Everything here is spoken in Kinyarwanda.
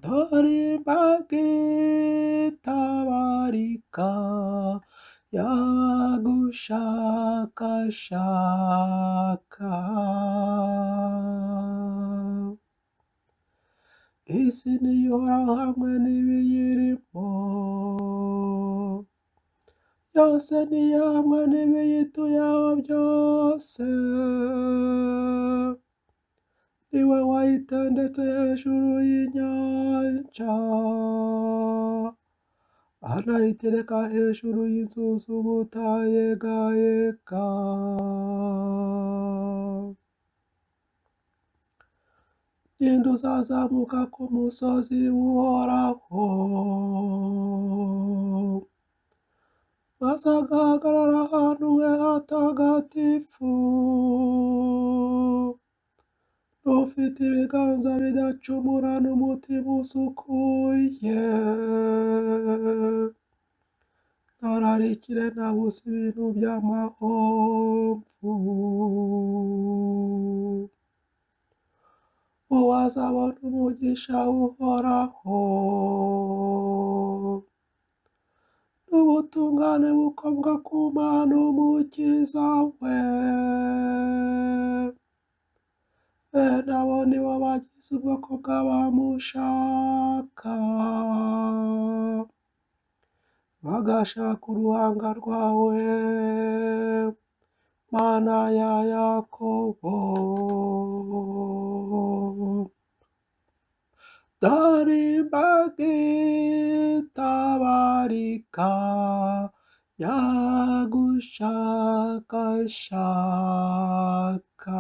Tarimagitabarika yagushakashaka. Isi niyoraho hamwe n'ibiyirimo, yose niyo hamwe n'ibiyituyeho byose. Niwe wayitendetse hejuru y'inyanja, anayitereka hejuru y'inzuzi ubutayegayega. Ninde uzazamuka ku musozi uhoraho, maze agahagarara ahantu he hatagatifu? N'ufite ibiganza bidacumura n'umutima usukuye, ntararikire na busa ibintu by'amahomvu. Uwazabona umugisha uhoraho n'ubutungane bukomoka ku Mana umukiza we. Bene abo ni bo bagize ubwoko bw'abamushaka, bagashaka uruhanga rwawe, Mana ya Yakobo. Tarimagitabarika yagushakashaka.